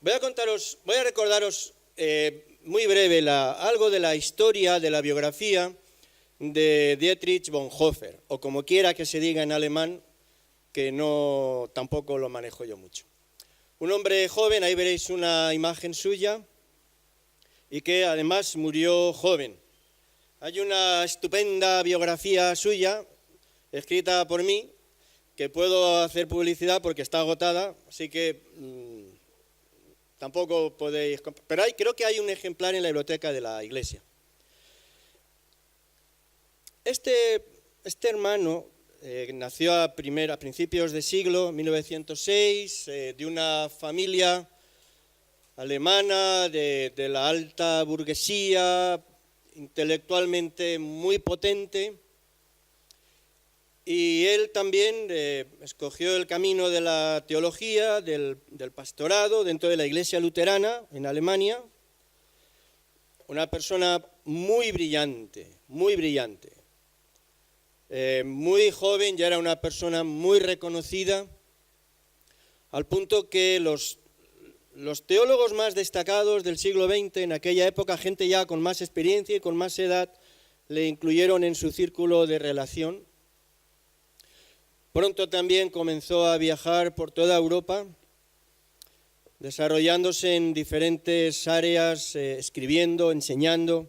Voy a recordaros muy breve algo de la historia, de la biografía de Dietrich Bonhoeffer, o como quiera que se diga en alemán, que no tampoco lo manejo yo mucho. Un hombre joven, ahí veréis una imagen suya, y que además murió joven. Hay una estupenda biografía suya, escrita por mí, que puedo hacer publicidad porque está agotada, así que tampoco podéis... Pero creo que hay un ejemplar en la biblioteca de la iglesia. Este hermano nació a principios de siglo, 1906, de una familia alemana de la alta burguesía, intelectualmente muy potente, y él también escogió el camino de la teología, del pastorado dentro de la iglesia luterana en Alemania. Una persona muy brillante, muy brillante. Muy joven, ya era una persona muy reconocida, al punto que los teólogos más destacados del siglo XX, en aquella época, gente ya con más experiencia y con más edad, le incluyeron en su círculo de relación. Pronto también comenzó a viajar por toda Europa, desarrollándose en diferentes áreas, escribiendo, enseñando,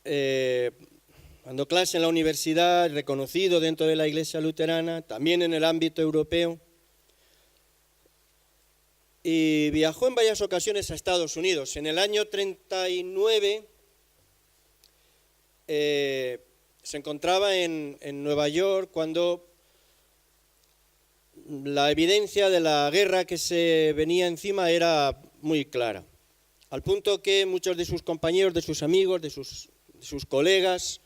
dando clase en la universidad, reconocido dentro de la iglesia luterana, también en el ámbito europeo. Y viajó en varias ocasiones a Estados Unidos. En el año 39 se encontraba en Nueva York cuando la evidencia de la guerra que se venía encima era muy clara, al punto que muchos de sus compañeros, de sus amigos, de sus colegas,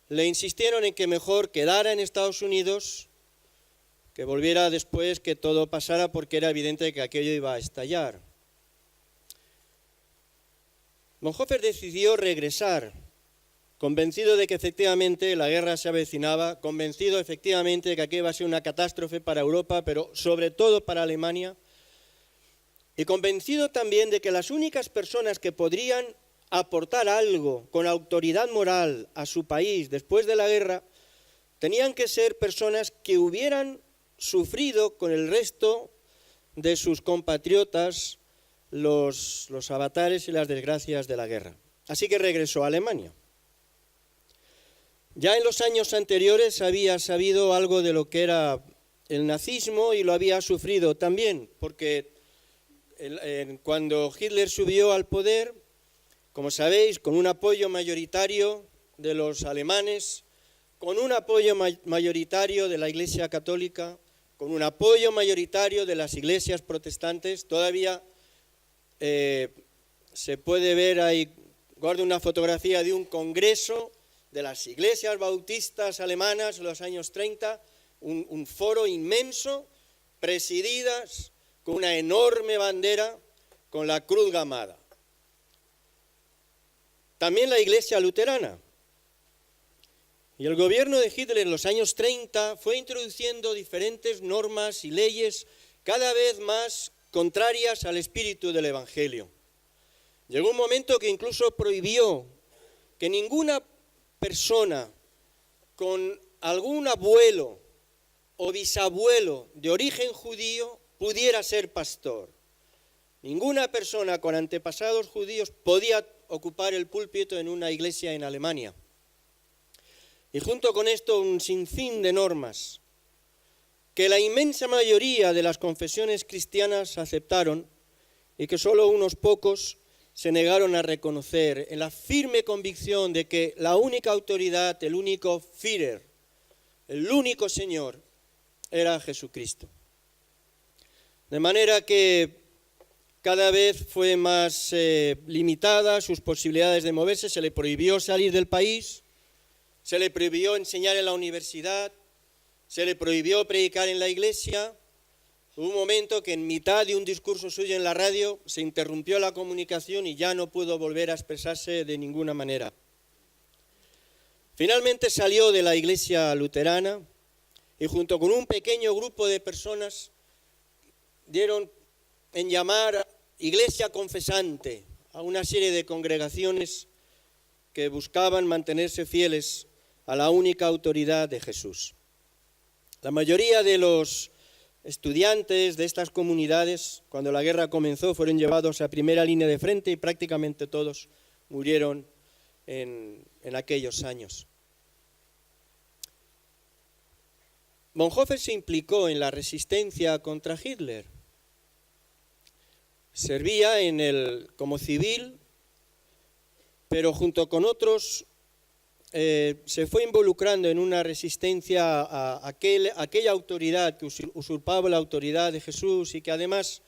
le insistieron en que mejor quedara en Estados Unidos, que volviera después que todo pasara, porque era evidente que aquello iba a estallar. Bonhoeffer decidió regresar, convencido de que efectivamente la guerra se avecinaba, convencido efectivamente de que aquello iba a ser una catástrofe para Europa, pero sobre todo para Alemania, y convencido también de que las únicas personas que podrían aportar algo con autoridad moral a su país después de la guerra tenían que ser personas que hubieran sufrido con el resto de sus compatriotas los avatares y las desgracias de la guerra. Así que regresó a Alemania. Ya en los años anteriores había sabido algo de lo que era el nazismo y lo había sufrido también, porque cuando Hitler subió al poder, como sabéis, con un apoyo mayoritario de los alemanes, con un apoyo mayoritario de la Iglesia Católica, con un apoyo mayoritario de las iglesias protestantes, todavía se puede ver ahí, guardo una fotografía de un congreso de las iglesias bautistas alemanas en los años 30, un foro inmenso, presididas con una enorme bandera con la cruz gamada. También la iglesia luterana. Y el gobierno de Hitler en los años 30 fue introduciendo diferentes normas y leyes cada vez más contrarias al espíritu del Evangelio. Llegó un momento que incluso prohibió que ninguna persona con algún abuelo o bisabuelo de origen judío pudiera ser pastor. Ninguna persona con antepasados judíos podía ocupar el púlpito en una iglesia en Alemania. Y junto con esto un sinfín de normas que la inmensa mayoría de las confesiones cristianas aceptaron y que solo unos pocos se negaron a reconocer, en la firme convicción de que la única autoridad, el único Führer, el único Señor, era Jesucristo. De manera que cada vez fue más limitada sus posibilidades de moverse, se le prohibió salir del país, se le prohibió enseñar en la universidad, se le prohibió predicar en la iglesia. Hubo un momento que en mitad de un discurso suyo en la radio se interrumpió la comunicación y ya no pudo volver a expresarse de ninguna manera. Finalmente salió de la iglesia luterana y junto con un pequeño grupo de personas dieron en llamar iglesia confesante a una serie de congregaciones que buscaban mantenerse fieles a la única autoridad de Jesús. La mayoría de los estudiantes de estas comunidades, cuando la guerra comenzó, fueron llevados a primera línea de frente y prácticamente todos murieron en aquellos años. Bonhoeffer se implicó en la resistencia contra Hitler. Servía como civil, pero junto con otros se fue involucrando en una resistencia a aquella autoridad que usurpaba la autoridad de Jesús y que además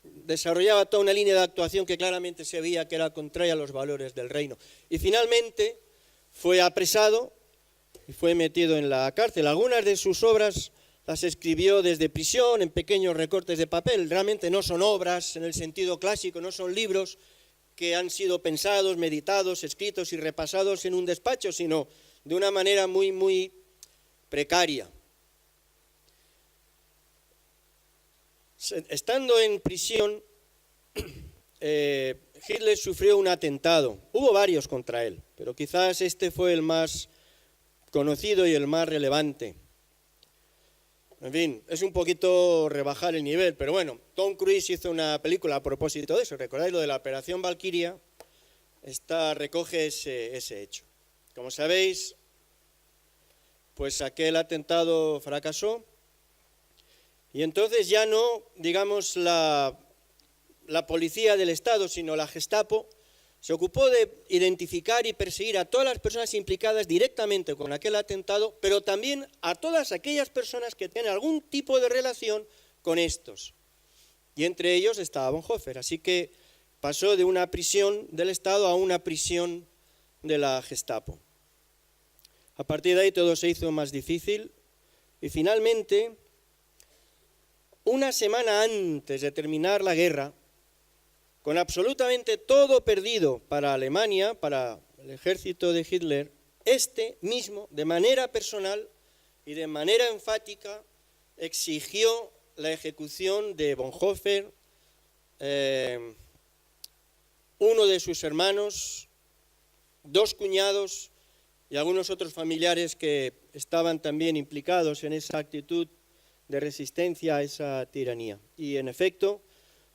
desarrollaba toda una línea de actuación que claramente se veía que era contraria a los valores del reino. Y finalmente fue apresado y fue metido en la cárcel. Algunas de sus obras las escribió desde prisión, en pequeños recortes de papel. Realmente no son obras en el sentido clásico, no son libros que han sido pensados, meditados, escritos y repasados en un despacho, sino de una manera muy, muy precaria. Estando en prisión, Hitler sufrió un atentado. Hubo varios contra él, pero quizás este fue el más conocido y el más relevante. En fin, es un poquito rebajar el nivel, pero bueno, Tom Cruise hizo una película a propósito de eso. ¿Recordáis lo de la Operación Valquiria? Esta recoge ese hecho. Como sabéis, pues aquel atentado fracasó y entonces ya no, digamos, la policía del Estado, sino la Gestapo, se ocupó de identificar y perseguir a todas las personas implicadas directamente con aquel atentado, pero también a todas aquellas personas que tienen algún tipo de relación con estos. Y entre ellos estaba Bonhoeffer. Así que pasó de una prisión del Estado a una prisión de la Gestapo. A partir de ahí todo se hizo más difícil y finalmente, una semana antes de terminar la guerra, con absolutamente todo perdido para Alemania, para el ejército de Hitler, este mismo, de manera personal y de manera enfática, exigió la ejecución de Bonhoeffer, uno de sus hermanos, 2 cuñados y algunos otros familiares que estaban también implicados en esa actitud de resistencia a esa tiranía. Y en efecto,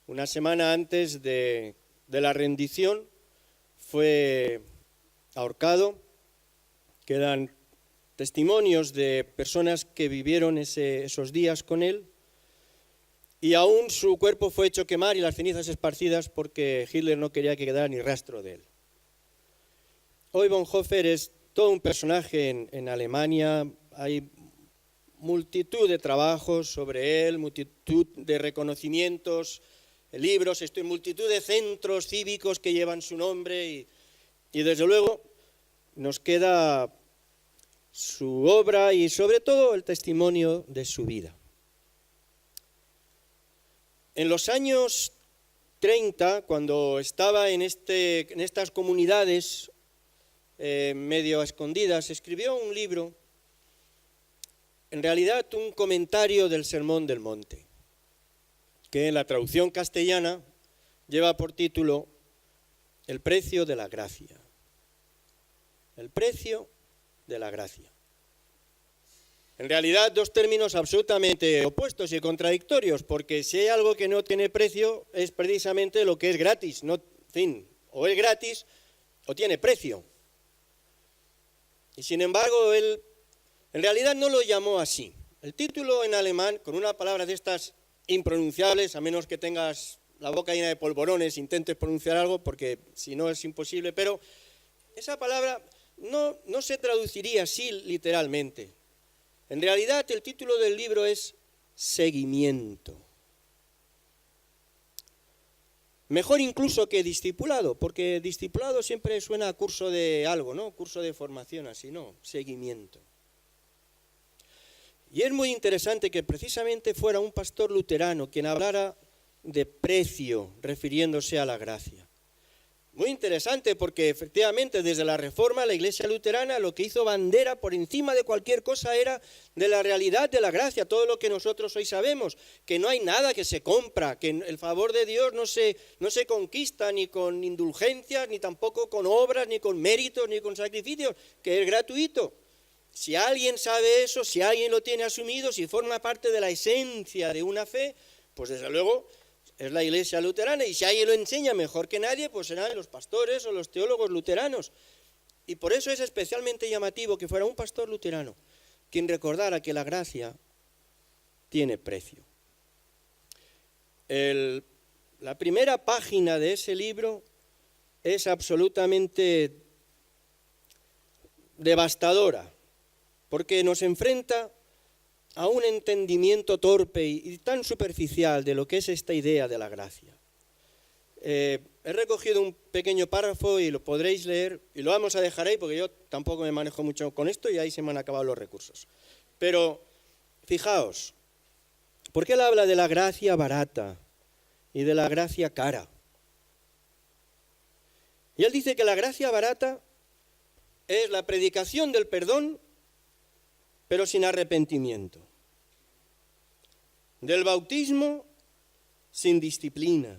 una semana antes de la rendición fue ahorcado. Quedan testimonios de personas que vivieron esos días con él. Y aún su cuerpo fue hecho quemar y las cenizas esparcidas porque Hitler no quería que quedara ni rastro de él. Hoy Bonhoeffer es todo un personaje en Alemania. Hay multitud de trabajos sobre él, multitud de reconocimientos, libros, multitud de centros cívicos que llevan su nombre y desde luego nos queda su obra y sobre todo el testimonio de su vida. En los años 30, cuando estaba en estas comunidades medio escondidas, escribió un libro, en realidad un comentario del Sermón del Monte, que en la traducción castellana lleva por título El precio de la gracia. El precio de la gracia. En realidad, 2 términos absolutamente opuestos y contradictorios, porque si hay algo que no tiene precio es precisamente lo que es gratis. No, en fin, o es gratis o tiene precio. Y sin embargo, él en realidad no lo llamó así. El título en alemán, con una palabra de estas impronunciables, a menos que tengas la boca llena de polvorones, intentes pronunciar algo, porque si no es imposible, pero esa palabra no se traduciría así literalmente. En realidad el título del libro es Seguimiento. Mejor incluso que discipulado, porque discipulado siempre suena a curso de algo, ¿no? Curso de formación, así no, seguimiento. Y es muy interesante que precisamente fuera un pastor luterano quien hablara de precio, refiriéndose a la gracia. Muy interesante porque efectivamente desde la Reforma la Iglesia luterana lo que hizo bandera por encima de cualquier cosa era de la realidad de la gracia, todo lo que nosotros hoy sabemos, que no hay nada que se compra, que el favor de Dios no se conquista ni con indulgencias, ni tampoco con obras, ni con méritos, ni con sacrificios, que es gratuito. Si alguien sabe eso, si alguien lo tiene asumido, si forma parte de la esencia de una fe, pues desde luego es la Iglesia luterana, y si alguien lo enseña mejor que nadie, pues serán los pastores o los teólogos luteranos. Y por eso es especialmente llamativo que fuera un pastor luterano quien recordara que la gracia tiene precio. La primera página de ese libro es absolutamente devastadora, porque nos enfrenta a un entendimiento torpe y tan superficial de lo que es esta idea de la gracia. He recogido un pequeño párrafo y lo podréis leer, y lo vamos a dejar ahí porque yo tampoco me manejo mucho con esto y ahí se me han acabado los recursos. Pero fijaos, porque él habla de la gracia barata y de la gracia cara. Y él dice que la gracia barata es la predicación del perdón, pero sin arrepentimiento. Del bautismo sin disciplina.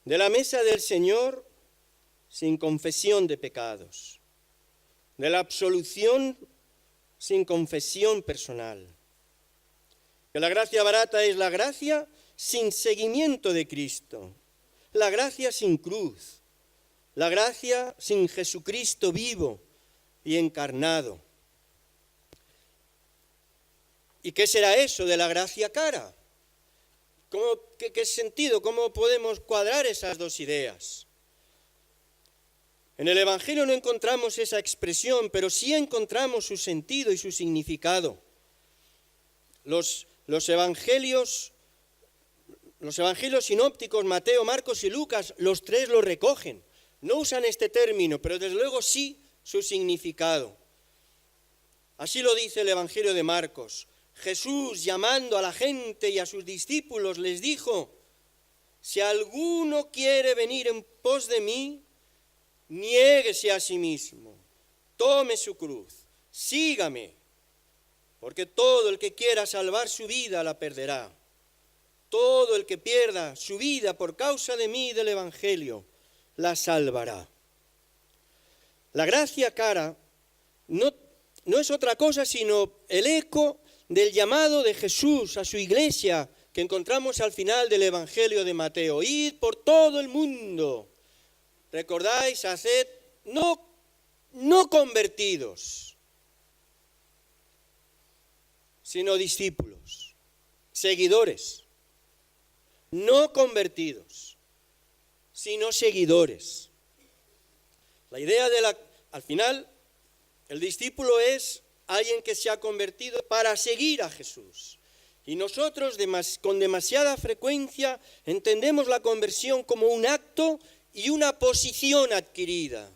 De la mesa del Señor sin confesión de pecados. De la absolución sin confesión personal. Que la gracia barata es la gracia sin seguimiento de Cristo. La gracia sin cruz. La gracia sin Jesucristo vivo y encarnado. ¿Y qué será eso de la gracia cara? ¿Qué sentido? ¿Cómo podemos cuadrar esas dos ideas? En el Evangelio no encontramos esa expresión, pero sí encontramos su sentido y su significado. Los evangelios sinópticos, Mateo, Marcos y Lucas, los tres lo recogen. No usan este término, pero desde luego sí su significado. Así lo dice el Evangelio de Marcos. Jesús, llamando a la gente y a sus discípulos, les dijo: si alguno quiere venir en pos de mí, niéguese a sí mismo, tome su cruz, sígame, porque todo el que quiera salvar su vida la perderá. Todo el que pierda su vida por causa de mí y del Evangelio, la salvará. La gracia cara no es otra cosa sino el eco del llamado de Jesús a su iglesia que encontramos al final del Evangelio de Mateo. Id por todo el mundo. ¿Recordáis? Haced no convertidos, sino discípulos, seguidores. No convertidos, sino seguidores. La idea al final, el discípulo es alguien que se ha convertido para seguir a Jesús. Y nosotros con demasiada frecuencia entendemos la conversión como un acto y una posición adquirida.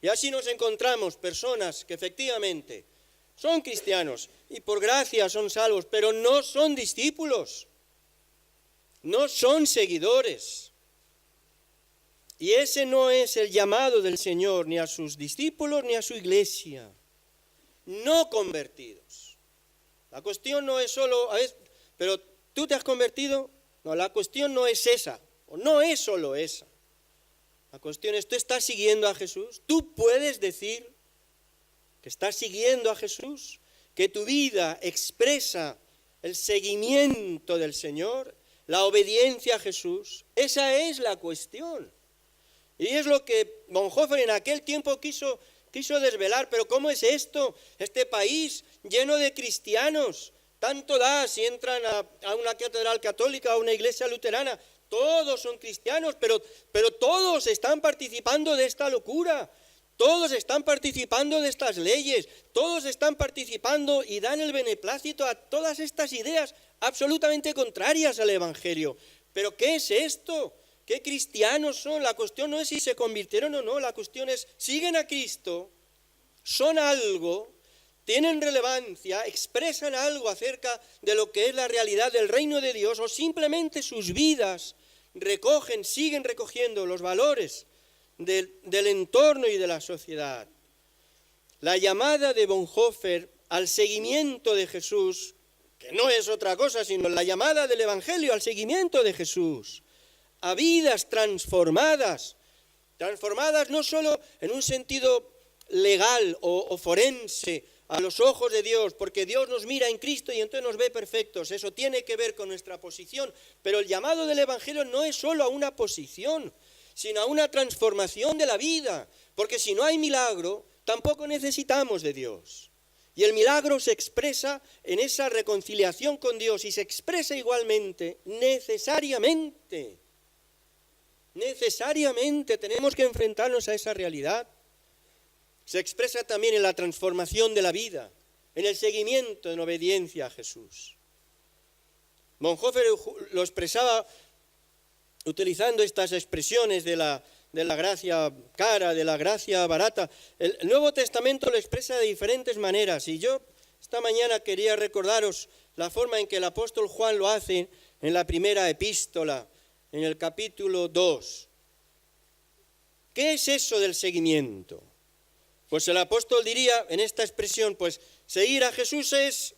Y así nos encontramos personas que efectivamente son cristianos y por gracia son salvos, pero no son discípulos, no son seguidores. Y ese no es el llamado del Señor ni a sus discípulos ni a su iglesia. No convertidos. La cuestión no es solo, pero ¿tú te has convertido? No, la cuestión no es esa, o no es solo esa. La cuestión es, ¿tú estás siguiendo a Jesús? ¿Tú puedes decir que estás siguiendo a Jesús? ¿Que tu vida expresa el seguimiento del Señor? ¿La obediencia a Jesús? Esa es la cuestión. Y es lo que Bonhoeffer en aquel tiempo quiso desvelar. Pero ¿cómo es esto? Este país lleno de cristianos, tanto da si entran a una catedral católica, a una iglesia luterana, todos son cristianos, pero todos están participando de esta locura, todos están participando de estas leyes, todos están participando y dan el beneplácito a todas estas ideas absolutamente contrarias al Evangelio. ¿Pero qué es esto? ¿Qué cristianos son? La cuestión no es si se convirtieron o no, la cuestión es, ¿siguen a Cristo? ¿Son algo? ¿Tienen relevancia? ¿Expresan algo acerca de lo que es la realidad del reino de Dios? ¿O simplemente sus vidas siguen recogiendo los valores del entorno y de la sociedad. La llamada de Bonhoeffer al seguimiento de Jesús, que no es otra cosa sino la llamada del Evangelio al seguimiento de Jesús, a vidas transformadas no solo en un sentido legal o forense a los ojos de Dios, porque Dios nos mira en Cristo y entonces nos ve perfectos, eso tiene que ver con nuestra posición, pero el llamado del Evangelio no es solo a una posición, sino a una transformación de la vida, porque si no hay milagro, tampoco necesitamos de Dios. Y el milagro se expresa en esa reconciliación con Dios y se expresa igualmente, necesariamente tenemos que enfrentarnos a esa realidad. Se expresa también en la transformación de la vida, en el seguimiento en obediencia a Jesús. Bonhoeffer lo expresaba utilizando estas expresiones de la gracia cara, de la gracia barata. El Nuevo Testamento lo expresa de diferentes maneras y yo esta mañana quería recordaros la forma en que el apóstol Juan lo hace en la primera epístola, en el capítulo 2. ¿Qué es eso del seguimiento? Pues el apóstol diría en esta expresión, pues seguir a Jesús es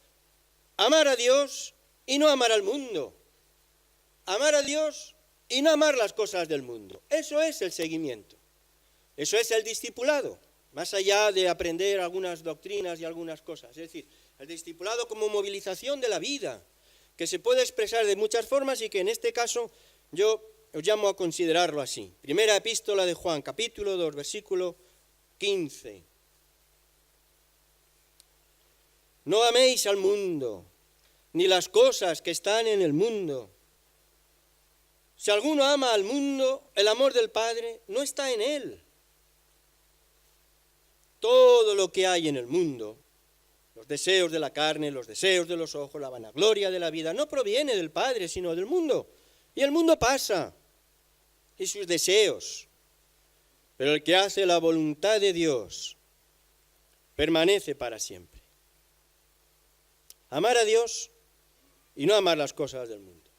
amar a Dios y no amar al mundo. Amar a Dios y no amar las cosas del mundo. Eso es el seguimiento. Eso es el discipulado, más allá de aprender algunas doctrinas y algunas cosas. Es decir, el discipulado como movilización de la vida, que se puede expresar de muchas formas y que en este caso yo os llamo a considerarlo así. Primera epístola de Juan, capítulo 2, versículo 15. No améis al mundo, ni las cosas que están en el mundo. Si alguno ama al mundo, el amor del Padre no está en él. Todo lo que hay en el mundo, los deseos de la carne, los deseos de los ojos, la vanagloria de la vida, no proviene del Padre, sino del mundo. Y el mundo pasa, y sus deseos. Pero el que hace la voluntad de Dios permanece para siempre. Amar a Dios y no amar las cosas del mundo.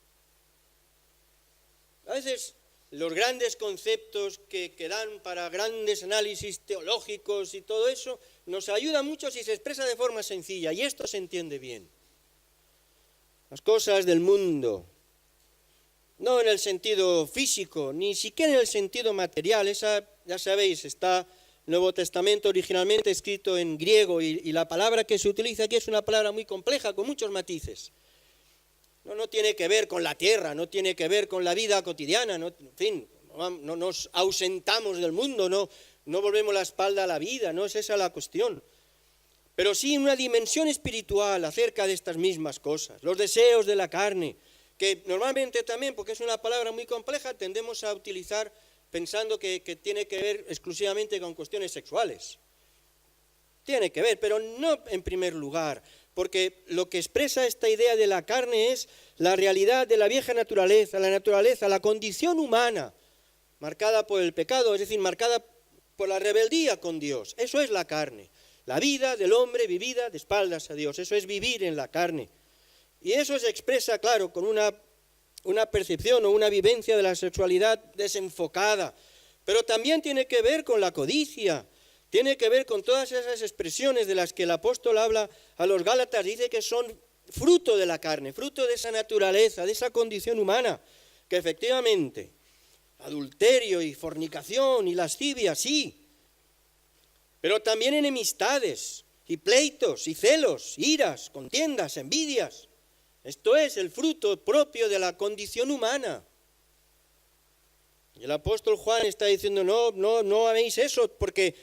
A veces los grandes conceptos que dan para grandes análisis teológicos y todo eso nos ayuda mucho si se expresa de forma sencilla y esto se entiende bien. Las cosas del mundo, no en el sentido físico, ni siquiera en el sentido material, esa ya sabéis, está el Nuevo Testamento originalmente escrito en griego y la palabra que se utiliza aquí es una palabra muy compleja con muchos matices. No tiene que ver con la tierra, no tiene que ver con la vida cotidiana, no nos ausentamos del mundo, no volvemos la espalda a la vida, no es esa la cuestión. Pero sí una dimensión espiritual acerca de estas mismas cosas, los deseos de la carne, que normalmente también, porque es una palabra muy compleja, tendemos a utilizar pensando que tiene que ver exclusivamente con cuestiones sexuales. Tiene que ver, pero no en primer lugar, porque lo que expresa esta idea de la carne es la realidad de la vieja naturaleza, la condición humana, marcada por el pecado, es decir, marcada por la rebeldía con Dios. Eso es la carne, la vida del hombre vivida de espaldas a Dios, eso es vivir en la carne. Y eso se expresa, claro, con una percepción o una vivencia de la sexualidad desenfocada, pero también tiene que ver con la codicia, tiene que ver con todas esas expresiones de las que el apóstol habla a los Gálatas, dice que son fruto de la carne, fruto de esa naturaleza, de esa condición humana, que efectivamente, adulterio y fornicación y lascivia, sí, pero también enemistades y pleitos y celos, iras, contiendas, envidias. Esto es el fruto propio de la condición humana. Y el apóstol Juan está diciendo, no hagáis eso, porque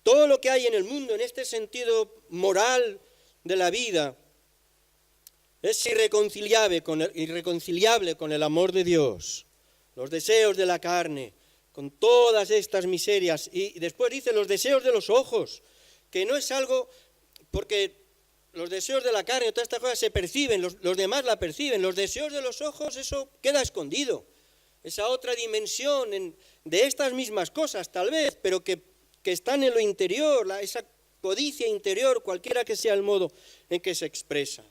todo lo que hay en el mundo, en este sentido moral de la vida, es irreconciliable con el amor de Dios, los deseos de la carne, con todas estas miserias. Y después dice los deseos de los ojos, que no es algo, porque los deseos de la carne, todas estas cosas se perciben, los demás la perciben. Los deseos de los ojos, eso queda escondido. Esa otra dimensión de estas mismas cosas, tal vez, pero que están en lo interior, esa codicia interior, cualquiera que sea el modo en que se expresa.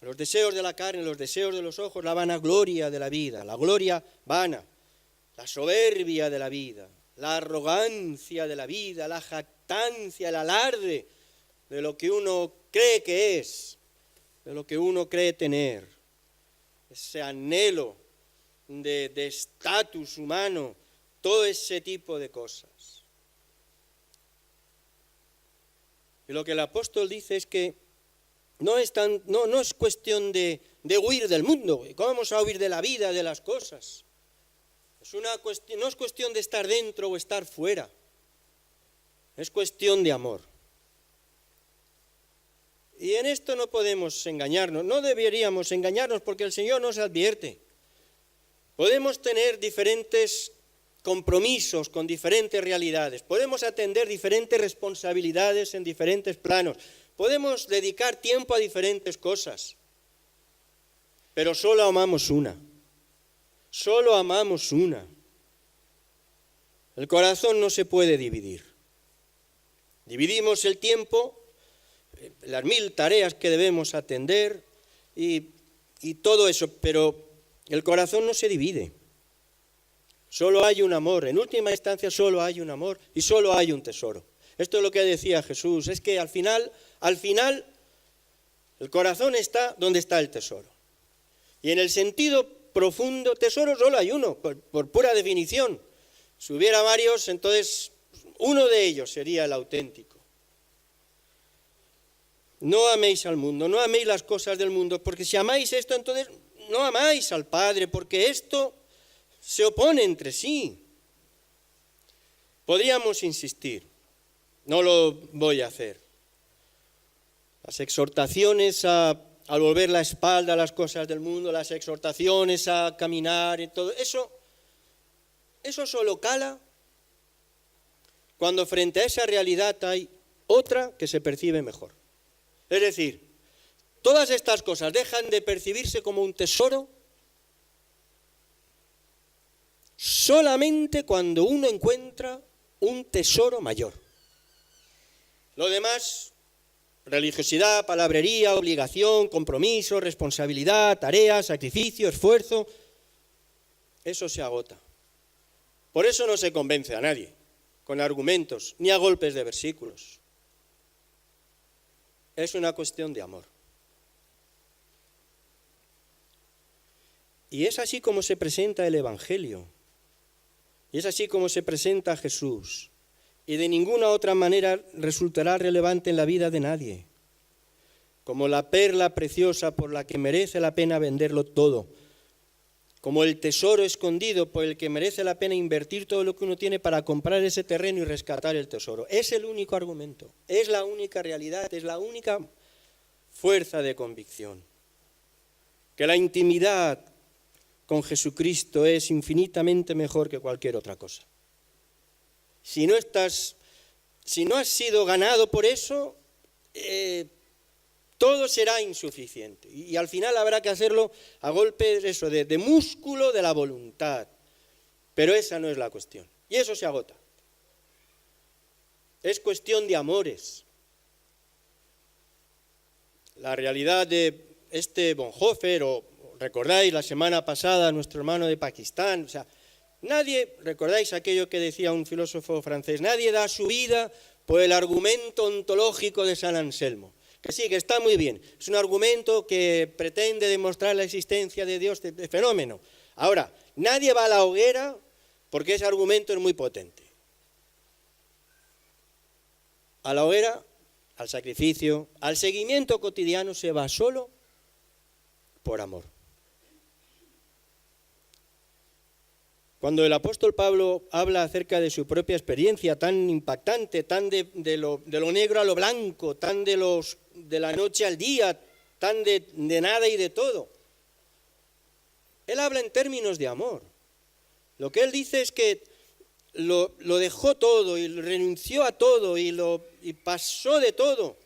los deseos de la carne, los deseos de los ojos, la vanagloria de la vida, la gloria vana, la soberbia de la vida, la arrogancia de la vida, la jactancia, el alarde de lo que uno cree que es, de lo que uno cree tener, ese anhelo de estatus humano, todo ese tipo de cosas. Y lo que el apóstol dice es que no es cuestión de huir del mundo. ¿Cómo vamos a huir de la vida, de las cosas? No es cuestión de estar dentro o estar fuera. Es cuestión de amor. Y en esto no podemos engañarnos, no deberíamos engañarnos porque el Señor nos advierte. Podemos tener diferentes compromisos con diferentes realidades, podemos atender diferentes responsabilidades en diferentes planos, podemos dedicar tiempo a diferentes cosas, pero solo amamos una. Solo amamos una. El corazón no se puede dividir. Dividimos el tiempo, las 1000 tareas que debemos atender y todo eso, pero el corazón no se divide. Solo hay un amor, en última instancia solo hay un amor y solo hay un tesoro. Esto es lo que decía Jesús, es que al final, el corazón está donde está el tesoro. Y en el sentido profundo, tesoro solo hay uno, por pura definición. Si hubiera varios, entonces uno de ellos sería el auténtico. No améis al mundo, no améis las cosas del mundo, porque si amáis esto, entonces no amáis al Padre, porque esto se opone entre sí. Podríamos insistir, no lo voy a hacer. Las exhortaciones al volver la espalda a las cosas del mundo, las exhortaciones a caminar y todo, eso solo cala cuando frente a esa realidad hay otra que se percibe mejor. Es decir, todas estas cosas dejan de percibirse como un tesoro solamente cuando uno encuentra un tesoro mayor. Lo demás, religiosidad, palabrería, obligación, compromiso, responsabilidad, tarea, sacrificio, esfuerzo, eso se agota. Por eso no se convence a nadie con argumentos ni a golpes de versículos. Es una cuestión de amor. Y es así como se presenta el Evangelio. Y es así como se presenta Jesús. Y de ninguna otra manera resultará relevante en la vida de nadie. Como la perla preciosa por la que merece la pena venderlo todo. Como el tesoro escondido por el que merece la pena invertir todo lo que uno tiene para comprar ese terreno y rescatar el tesoro. Es el único argumento, es la única realidad, es la única fuerza de convicción. Que la intimidad con Jesucristo es infinitamente mejor que cualquier otra cosa. Si no has sido ganado por eso, todo será insuficiente. Y al final habrá que hacerlo a golpe de músculo de la voluntad. Pero esa no es la cuestión. Y eso se agota. Es cuestión de amores. La realidad de este Bonhoeffer, o recordáis la semana pasada nuestro hermano de Pakistán, o sea, nadie, recordáis aquello que decía un filósofo francés, nadie da su vida por el argumento ontológico de San Anselmo. Que sí, que está muy bien, es un argumento que pretende demostrar la existencia de Dios, de fenómeno. Ahora, nadie va a la hoguera porque ese argumento es muy potente. A la hoguera, al sacrificio, al seguimiento cotidiano se va solo por amor. Cuando el apóstol Pablo habla acerca de su propia experiencia tan impactante, tan de lo negro a lo blanco, tan de la noche al día, tan de nada y de todo, él habla en términos de amor. Lo que él dice es que lo dejó todo y renunció a todo y pasó de todo,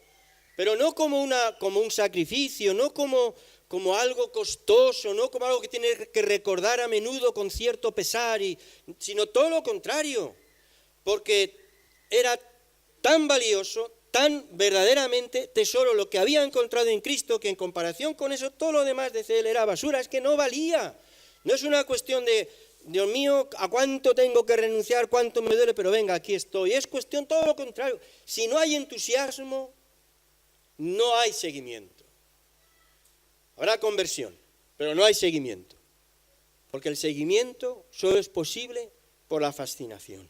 pero no como un sacrificio, no como algo costoso, no como algo que tiene que recordar a menudo con cierto pesar, sino todo lo contrario, porque era tan valioso, tan verdaderamente tesoro lo que había encontrado en Cristo, que en comparación con eso todo lo demás de él era basura, es que no valía. No es una cuestión de, Dios mío, ¿a cuánto tengo que renunciar? ¿Cuánto me duele? Pero venga, aquí estoy. Es cuestión todo lo contrario. Si no hay entusiasmo, no hay seguimiento. Habrá conversión, pero no hay seguimiento. Porque el seguimiento solo es posible por la fascinación.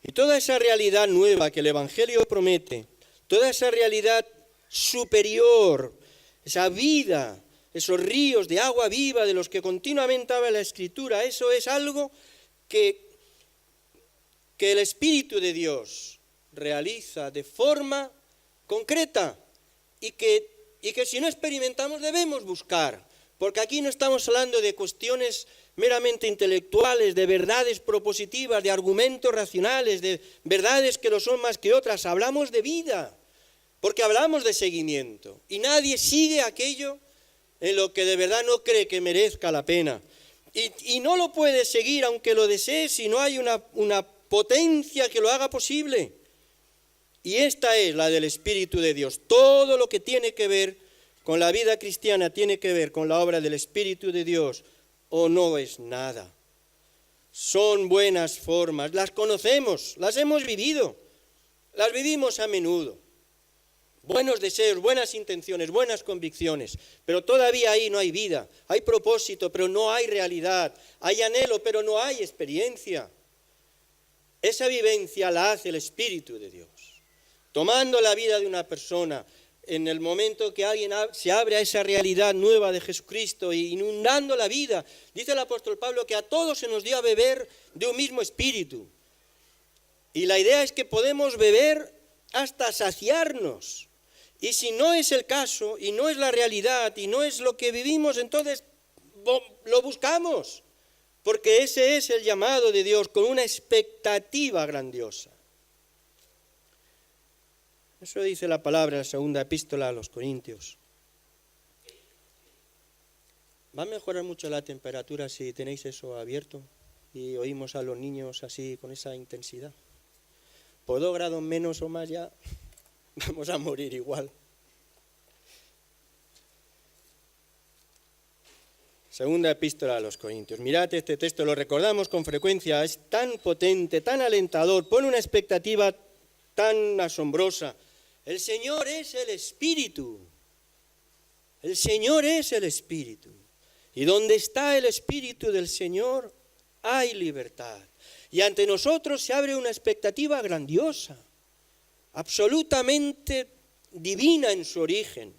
Y toda esa realidad nueva que el Evangelio promete, toda esa realidad superior, esa vida, esos ríos de agua viva de los que continuamente habla la Escritura, eso es algo que el Espíritu de Dios realiza de forma concreta y que si no experimentamos debemos buscar. Porque aquí no estamos hablando de cuestiones meramente intelectuales, de verdades propositivas, de argumentos racionales, de verdades que lo son más que otras. Hablamos de vida, porque hablamos de seguimiento. Y nadie sigue aquello en lo que de verdad no cree que merezca la pena. Y no lo puede seguir aunque lo desee si no hay una potencia que lo haga posible. Y esta es la del Espíritu de Dios. Todo lo que tiene que ver con la vida cristiana tiene que ver con la obra del Espíritu de Dios, o no es nada. Son buenas formas, las conocemos, las hemos vivido, las vivimos a menudo. Buenos deseos, buenas intenciones, buenas convicciones, pero todavía ahí no hay vida, hay propósito, pero no hay realidad, hay anhelo, pero no hay experiencia. Esa vivencia la hace el Espíritu de Dios, tomando la vida de una persona, en el momento que alguien se abre a esa realidad nueva de Jesucristo y inundando la vida. Dice el apóstol Pablo que a todos se nos dio a beber de un mismo espíritu. Y la idea es que podemos beber hasta saciarnos. Y si no es el caso, y no es la realidad, y no es lo que vivimos, entonces lo buscamos. Porque ese es el llamado de Dios, con una expectativa grandiosa. Eso dice la palabra en la segunda epístola a los Corintios. Va a mejorar mucho la temperatura si tenéis eso abierto y oímos a los niños así con esa intensidad. Por 2 grados menos o más ya vamos a morir igual. Segunda epístola a los Corintios. Mirad este texto, lo recordamos con frecuencia, es tan potente, tan alentador, pone una expectativa tan asombrosa. El Señor es el Espíritu. El Señor es el Espíritu. Y donde está el Espíritu del Señor, hay libertad. Y ante nosotros se abre una expectativa grandiosa, absolutamente divina en su origen.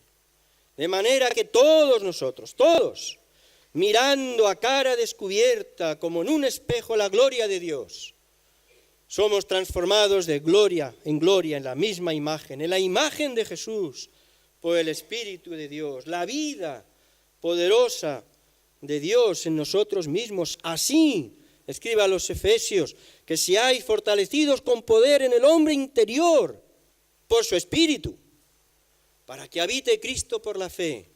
De manera que todos nosotros, todos, mirando a cara descubierta, como en un espejo, la gloria de Dios, somos transformados de gloria en la misma imagen, en la imagen de Jesús, por el Espíritu de Dios, la vida poderosa de Dios en nosotros mismos. Así, escribe a los Efesios, que seáis fortalecidos con poder en el hombre interior, por su Espíritu, para que habite Cristo por la fe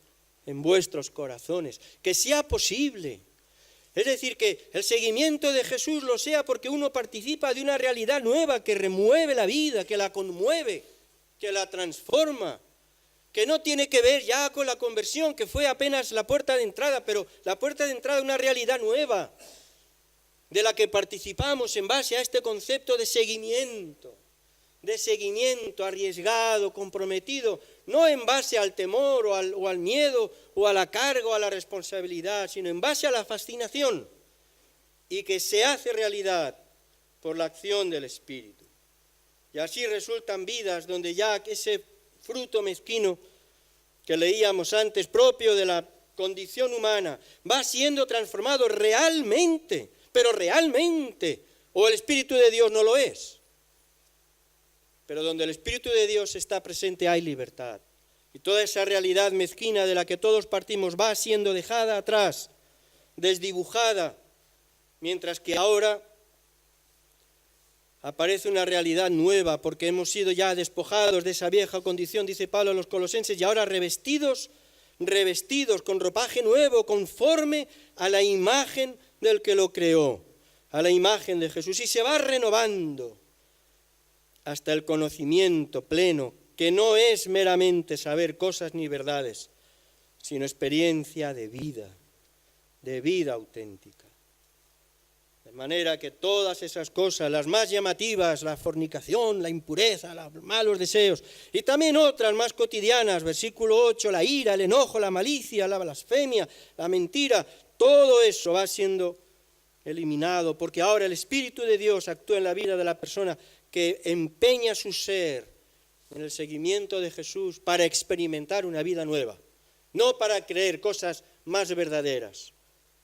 en vuestros corazones, que sea posible. Es decir, que el seguimiento de Jesús lo sea porque uno participa de una realidad nueva que remueve la vida, que la conmueve, que la transforma, que no tiene que ver ya con la conversión, que fue apenas la puerta de entrada, pero la puerta de entrada de una realidad nueva, de la que participamos en base a este concepto de seguimiento arriesgado, comprometido, no en base al temor o al miedo o a la carga o a la responsabilidad, sino en base a la fascinación, y que se hace realidad por la acción del Espíritu. Y así resultan vidas donde ya ese fruto mezquino que leíamos antes, propio de la condición humana, va siendo transformado realmente, pero realmente, o el Espíritu de Dios no lo es. Pero donde el Espíritu de Dios está presente hay libertad. Y toda esa realidad mezquina de la que todos partimos va siendo dejada atrás, desdibujada, mientras que ahora aparece una realidad nueva, porque hemos sido ya despojados de esa vieja condición, dice Pablo a los Colosenses, y ahora revestidos con ropaje nuevo, conforme a la imagen del que lo creó, a la imagen de Jesús, y se va renovando hasta el conocimiento pleno, que no es meramente saber cosas ni verdades, sino experiencia de vida auténtica. De manera que todas esas cosas, las más llamativas, la fornicación, la impureza, los malos deseos, y también otras más cotidianas, versículo 8, la ira, el enojo, la malicia, la blasfemia, la mentira, todo eso va siendo eliminado, porque ahora el Espíritu de Dios actúa en la vida de la persona que empeña su ser en el seguimiento de Jesús para experimentar una vida nueva, no para creer cosas más verdaderas,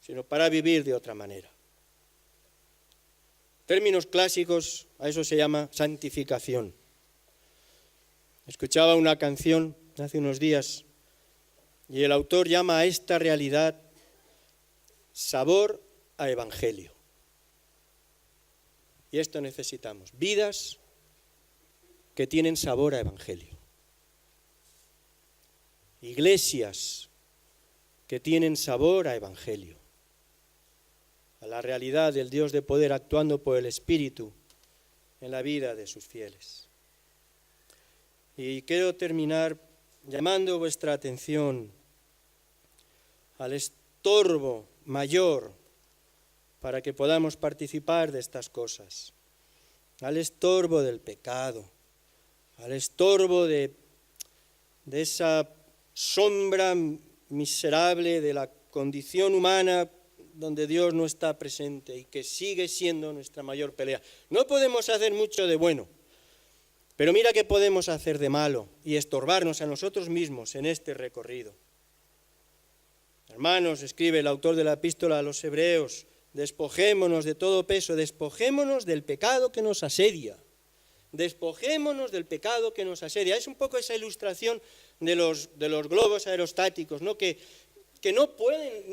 sino para vivir de otra manera. Términos clásicos, a eso se llama santificación. Escuchaba una canción hace unos días y el autor llama a esta realidad sabor a evangelio. Y esto necesitamos, vidas que tienen sabor a evangelio. Iglesias que tienen sabor a evangelio, a la realidad del Dios de poder actuando por el Espíritu en la vida de sus fieles. Y quiero terminar llamando vuestra atención al estorbo mayor para que podamos participar de estas cosas, al estorbo del pecado, al estorbo de esa sombra miserable de la condición humana donde Dios no está presente y que sigue siendo nuestra mayor pelea. No podemos hacer mucho de bueno, pero mira qué podemos hacer de malo y estorbarnos a nosotros mismos en este recorrido. Hermanos, escribe el autor de la epístola a los Hebreos, despojémonos de todo peso, despojémonos del pecado que nos asedia. Despojémonos del pecado que nos asedia. Es un poco esa ilustración de los globos aerostáticos, ¿no? Que no pueden,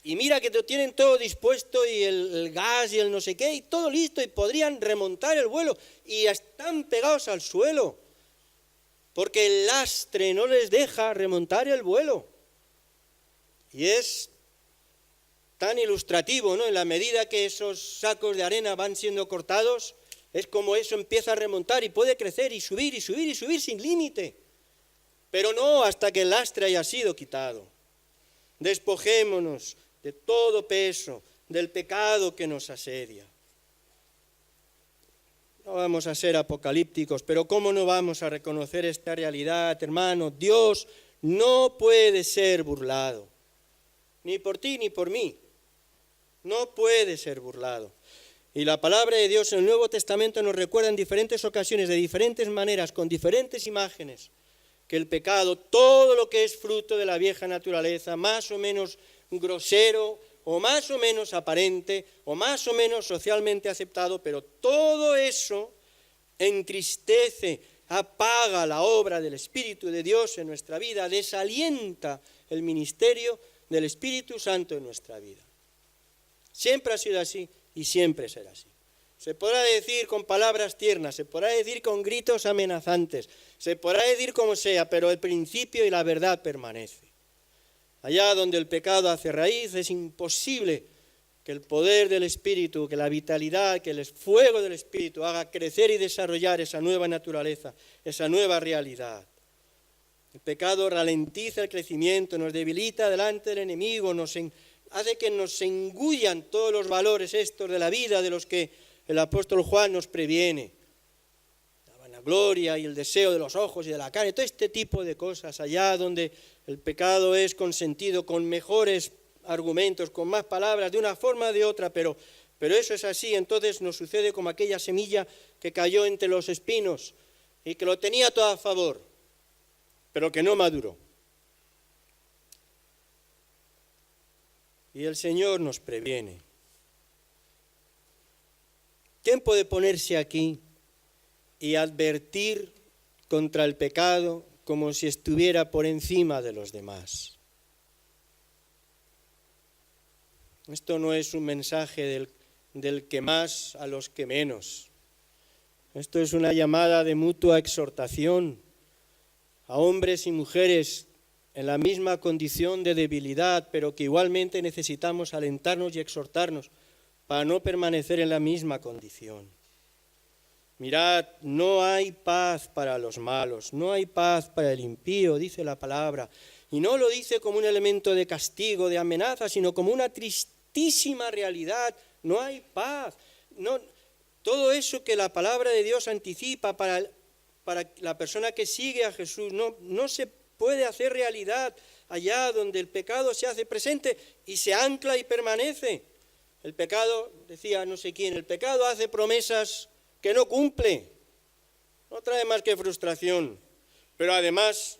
y mira que tienen todo dispuesto y el gas y el no sé qué, y todo listo, y podrían remontar el vuelo, y están pegados al suelo, porque el lastre no les deja remontar el vuelo. Y es tan ilustrativo, ¿no? En la medida que esos sacos de arena van siendo cortados, es como eso empieza a remontar y puede crecer y subir y subir y subir sin límite. Pero no hasta que el lastre haya sido quitado. Despojémonos de todo peso, del pecado que nos asedia. No vamos a ser apocalípticos, pero ¿cómo no vamos a reconocer esta realidad, hermano? Dios no puede ser burlado, ni por ti ni por mí. No puede ser burlado. Y la palabra de Dios en el Nuevo Testamento nos recuerda en diferentes ocasiones, de diferentes maneras, con diferentes imágenes, que el pecado, todo lo que es fruto de la vieja naturaleza, más o menos grosero, o más o menos aparente, o más o menos socialmente aceptado, pero todo eso entristece, apaga la obra del Espíritu de Dios en nuestra vida, desalienta el ministerio del Espíritu Santo en nuestra vida. Siempre ha sido así y siempre será así. Se podrá decir con palabras tiernas, se podrá decir con gritos amenazantes, se podrá decir como sea, pero el principio y la verdad permanece. Allá donde el pecado hace raíz, es imposible que el poder del Espíritu, que la vitalidad, que el fuego del Espíritu haga crecer y desarrollar esa nueva naturaleza, esa nueva realidad. El pecado ralentiza el crecimiento, nos debilita delante del enemigo, hace que nos engullan todos los valores estos de la vida de los que el apóstol Juan nos previene. La vanagloria y el deseo de los ojos y de la carne, todo este tipo de cosas, allá donde el pecado es consentido con mejores argumentos, con más palabras, de una forma o de otra, pero eso es así. Entonces nos sucede como aquella semilla que cayó entre los espinos y que lo tenía todo a favor, pero que no maduró. Y el Señor nos previene. ¿Quién puede ponerse aquí y advertir contra el pecado como si estuviera por encima de los demás? Esto no es un mensaje del que más a los que menos. Esto es una llamada de mutua exhortación a hombres y mujeres en la misma condición de debilidad, pero que igualmente necesitamos alentarnos y exhortarnos para no permanecer en la misma condición. Mirad, no hay paz para los malos, no hay paz para el impío, dice la palabra. Y no lo dice como un elemento de castigo, de amenaza, sino como una tristísima realidad. No hay paz. No, todo eso que la palabra de Dios anticipa para la persona que sigue a Jesús, no se puede hacer realidad allá donde el pecado se hace presente y se ancla y permanece. El pecado, decía no sé quién, el pecado hace promesas que no cumple, no trae más que frustración, pero además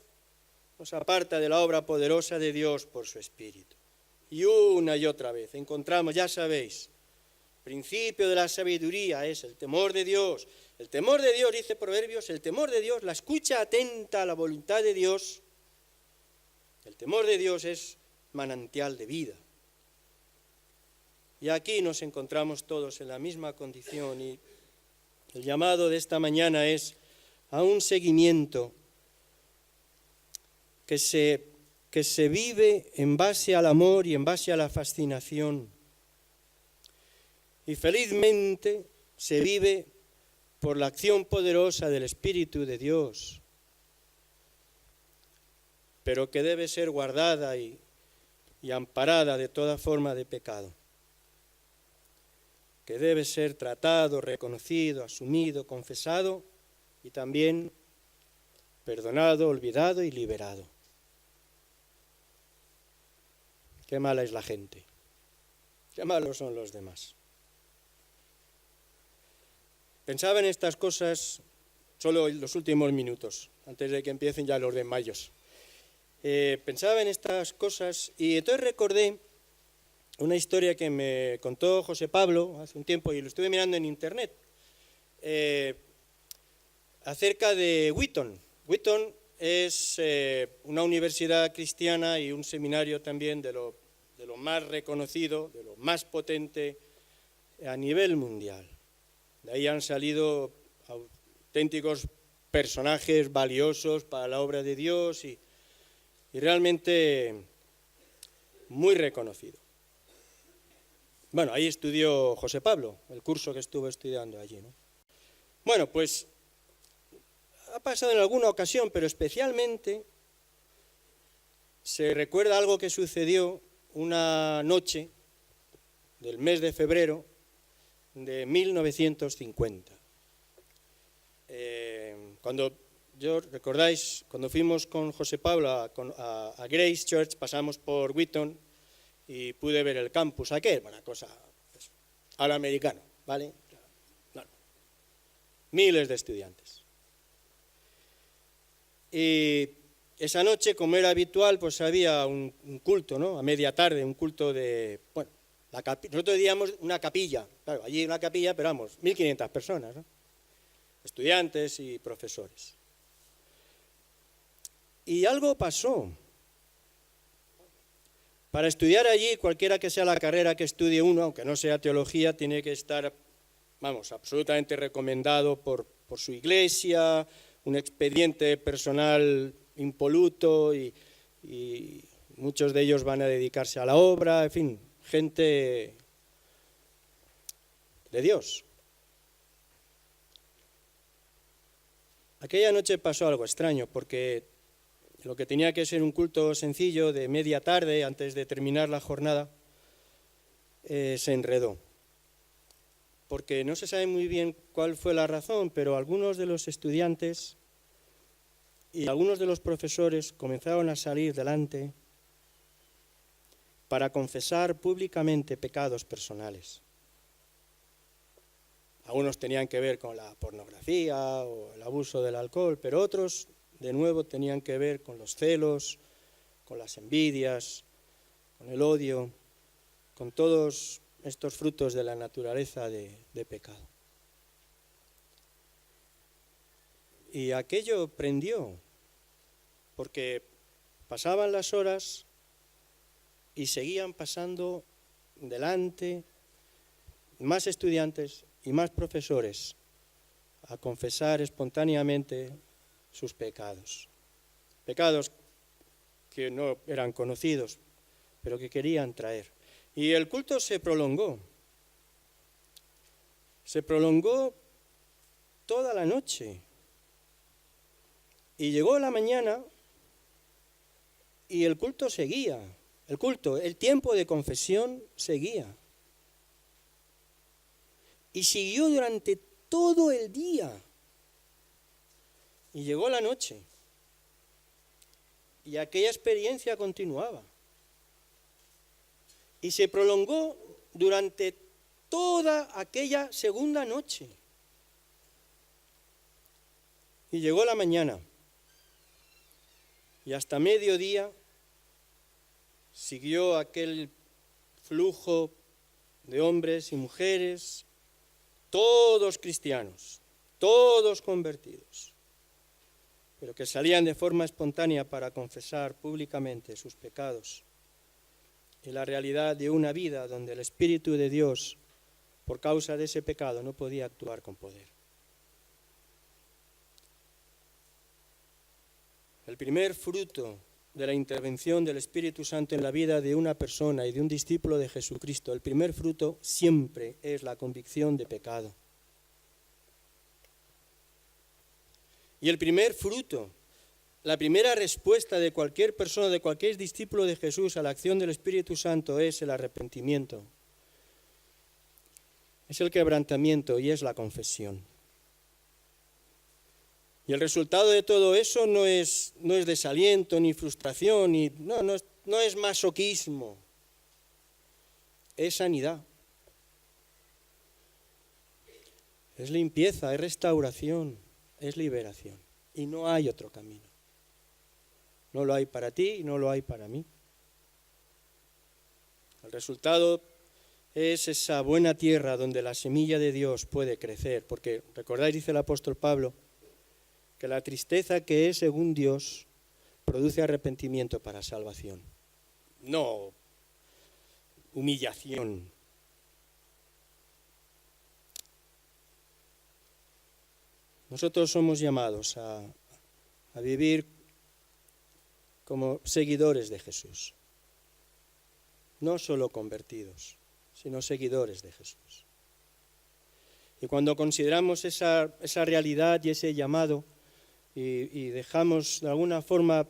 nos aparta de la obra poderosa de Dios por su Espíritu. Y una y otra vez encontramos, ya sabéis, principio de la sabiduría es el temor de Dios. El temor de Dios, dice Proverbios, el temor de Dios, la escucha atenta a la voluntad de Dios. El temor de Dios es manantial de vida. Y aquí nos encontramos todos en la misma condición y el llamado de esta mañana es a un seguimiento que se vive en base al amor y en base a la fascinación. Y felizmente se vive por la acción poderosa del Espíritu de Dios, pero que debe ser guardada y amparada de toda forma de pecado, que debe ser tratado, reconocido, asumido, confesado y también perdonado, olvidado y liberado. Qué mala es la gente, qué malos son los demás. Pensaba en estas cosas solo en los últimos minutos, antes de que empiecen ya los de mayos. Pensaba en estas cosas y entonces recordé una historia que me contó José Pablo hace un tiempo y lo estuve mirando en internet, acerca de Wheaton. Wheaton es una universidad cristiana y un seminario también de lo más reconocido, de lo más potente a nivel mundial. De ahí han salido auténticos personajes valiosos para la obra de Dios y realmente muy reconocido. Bueno, ahí estudió José Pablo, el curso que estuvo estudiando allí, ¿no? Bueno, pues ha pasado en alguna ocasión, pero especialmente se recuerda algo que sucedió una noche del mes de febrero de 1950. ¿Recordáis? Cuando fuimos con José Pablo a Grace Church, pasamos por Wheaton y pude ver el campus aquel, una cosa pues, a lo americano, ¿vale? No. Miles de estudiantes. Y esa noche, como era habitual, pues había un culto, ¿no? A media tarde, un culto de, bueno, nosotros diríamos una capilla, claro, allí una capilla, pero vamos, 1.500 personas, ¿no? Estudiantes y profesores. Y algo pasó. Para estudiar allí, cualquiera que sea la carrera que estudie uno, aunque no sea teología, tiene que estar, vamos, absolutamente recomendado por su iglesia, un expediente personal impoluto y muchos de ellos van a dedicarse a la obra, en fin, gente de Dios. Aquella noche pasó algo extraño porque lo que tenía que ser un culto sencillo de media tarde antes de terminar la jornada se enredó. Porque no se sabe muy bien cuál fue la razón, pero algunos de los estudiantes y algunos de los profesores comenzaron a salir delante para confesar públicamente pecados personales. Algunos tenían que ver con la pornografía o el abuso del alcohol, pero otros, de nuevo, tenían que ver con los celos, con las envidias, con el odio, con todos estos frutos de la naturaleza de pecado. Y aquello prendió, porque pasaban las horas y seguían pasando delante más estudiantes y más profesores a confesar espontáneamente sus pecados. Pecados que no eran conocidos, pero que querían traer. Y el culto se prolongó. Se prolongó toda la noche. Y llegó la mañana y el culto seguía. El tiempo de confesión seguía. Y siguió durante todo el día. Y llegó la noche. Y aquella experiencia continuaba. Y se prolongó durante toda aquella segunda noche. Y llegó la mañana. Y hasta mediodía siguió aquel flujo de hombres y mujeres, todos cristianos, todos convertidos, pero que salían de forma espontánea para confesar públicamente sus pecados y la realidad de una vida donde el Espíritu de Dios, por causa de ese pecado, no podía actuar con poder. El primer fruto de la intervención del Espíritu Santo en la vida de una persona y de un discípulo de Jesucristo, el primer fruto siempre es la convicción de pecado. Y el primer fruto, la primera respuesta de cualquier persona, de cualquier discípulo de Jesús a la acción del Espíritu Santo es el arrepentimiento. Es el quebrantamiento y es la confesión. Y el resultado de todo eso no es desaliento, ni frustración, no es masoquismo, es sanidad, es limpieza, es restauración, es liberación. Y no hay otro camino. No lo hay para ti y no lo hay para mí. El resultado es esa buena tierra donde la semilla de Dios puede crecer, porque recordáis, dice el apóstol Pablo, que la tristeza que es según Dios produce arrepentimiento para salvación, no humillación. Nosotros somos llamados a vivir como seguidores de Jesús, no solo convertidos, sino seguidores de Jesús. Y cuando consideramos esa realidad y ese llamado, y dejamos de alguna forma,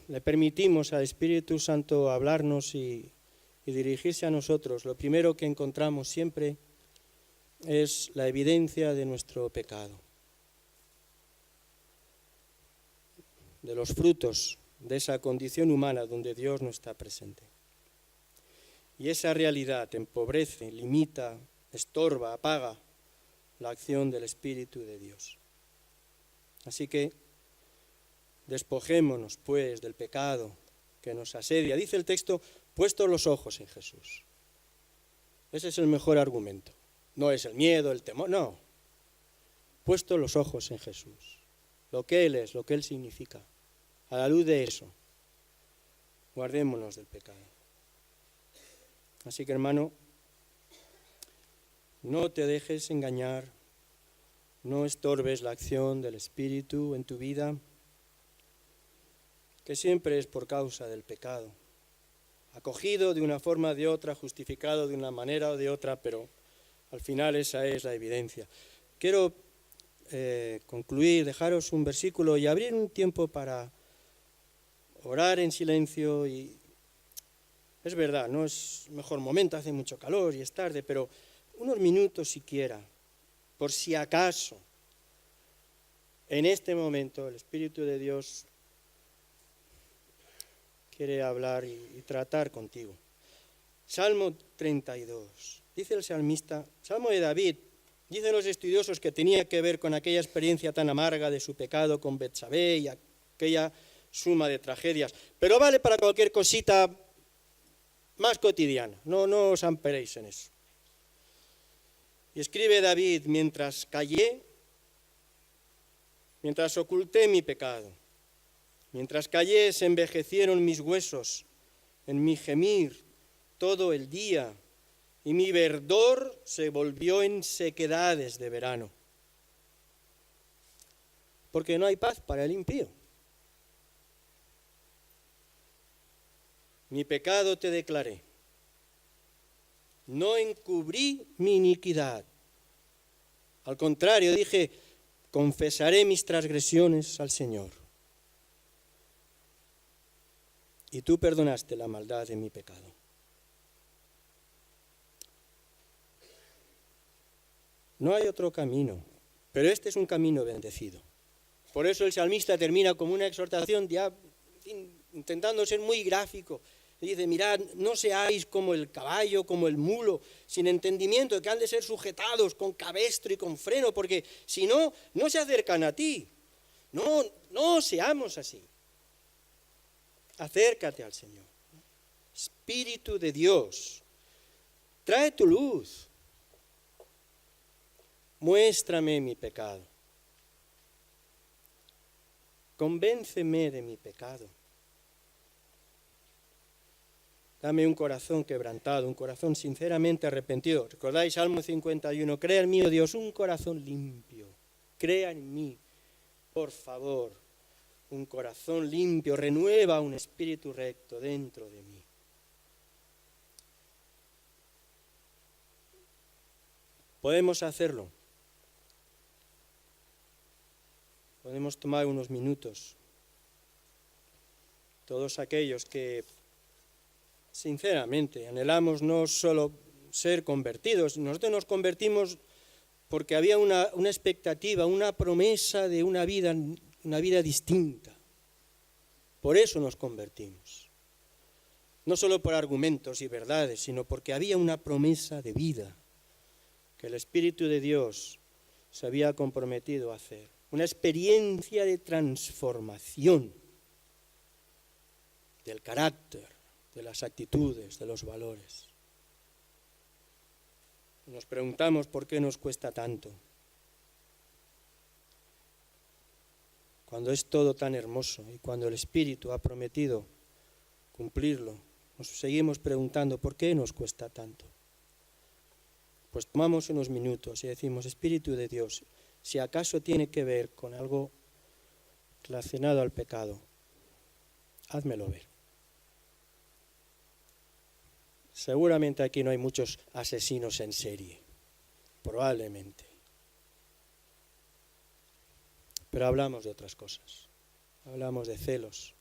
le permitimos al Espíritu Santo hablarnos y dirigirse a nosotros, lo primero que encontramos siempre es la evidencia de nuestro pecado, de los frutos de esa condición humana donde Dios no está presente. Y esa realidad empobrece, limita, estorba, apaga la acción del Espíritu de Dios. Así que despojémonos, pues, del pecado que nos asedia. Dice el texto, puestos los ojos en Jesús. Ese es el mejor argumento. No es el miedo, el temor, no. Puestos los ojos en Jesús. Lo que Él es, lo que Él significa. A la luz de eso, guardémonos del pecado. Así que, hermano, no te dejes engañar, no estorbes la acción del Espíritu en tu vida, que siempre es por causa del pecado, acogido de una forma o de otra, justificado de una manera o de otra, pero al final esa es la evidencia. Quiero concluir, dejaros un versículo y abrir un tiempo para orar en silencio. Y es verdad, no es el mejor momento, hace mucho calor y es tarde, pero unos minutos siquiera, por si acaso, en este momento el Espíritu de Dios quiere hablar y tratar contigo. Salmo 32, dice el salmista, Salmo de David, dicen los estudiosos que tenía que ver con aquella experiencia tan amarga de su pecado con Betsabé y aquella suma de tragedias, pero vale para cualquier cosita más cotidiana, no os amperéis en eso. Y escribe David, mientras callé, mientras oculté mi pecado, mientras callé se envejecieron mis huesos en mi gemir todo el día, y mi verdor se volvió en sequedades de verano. Porque no hay paz para el impío. Mi pecado te declaré. No encubrí mi iniquidad. Al contrario, dije, confesaré mis transgresiones al Señor. Y tú perdonaste la maldad de mi pecado. No hay otro camino, pero este es un camino bendecido. Por eso el salmista termina como una exhortación, ya intentando ser muy gráfico. Dice, mirad, no seáis como el caballo, como el mulo, sin entendimiento, que han de ser sujetados con cabestro y con freno, porque si no, no se acercan a ti. No seamos así. Acércate al Señor. Espíritu de Dios, trae tu luz. Muéstrame mi pecado. Convénceme de mi pecado. Dame un corazón quebrantado, un corazón sinceramente arrepentido. ¿Recordáis Salmo 51? Crea en mí, oh Dios, un corazón limpio. Crea en mí, por favor, un corazón limpio. Renueva un espíritu recto dentro de mí. Podemos hacerlo. Podemos tomar unos minutos. Todos aquellos que sinceramente anhelamos no solo ser convertidos, nosotros nos convertimos porque había una expectativa, una promesa de una vida distinta. Por eso nos convertimos. No solo por argumentos y verdades, sino porque había una promesa de vida que el Espíritu de Dios se había comprometido a hacer. Una experiencia de transformación del carácter, de las actitudes, de los valores. Nos preguntamos por qué nos cuesta tanto. Cuando es todo tan hermoso y cuando el Espíritu ha prometido cumplirlo, nos seguimos preguntando por qué nos cuesta tanto. Pues tomamos unos minutos y decimos, Espíritu de Dios, si acaso tiene que ver con algo relacionado al pecado, házmelo ver. Seguramente aquí no hay muchos asesinos en serie, probablemente. Pero hablamos de otras cosas. Hablamos de celos,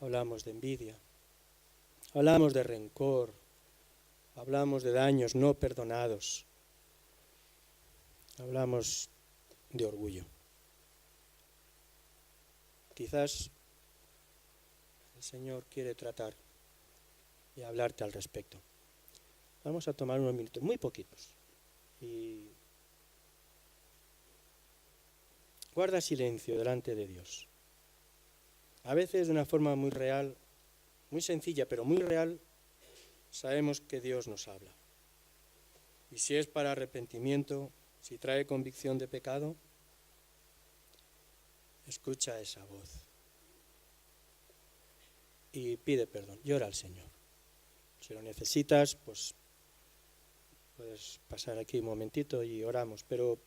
hablamos de envidia, hablamos de rencor, hablamos de daños no perdonados, hablamos de orgullo. Quizás el Señor quiere tratar y hablarte al respecto. Vamos a tomar unos minutos, muy poquitos, y guarda silencio delante de Dios. A veces de una forma muy real, muy sencilla, pero muy real, sabemos que Dios nos habla. Y si es para arrepentimiento, si trae convicción de pecado, escucha esa voz y pide perdón, llora al Señor. Si lo necesitas, pues puedes pasar aquí un momentito y oramos, pero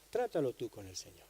trátalo tú con el Señor.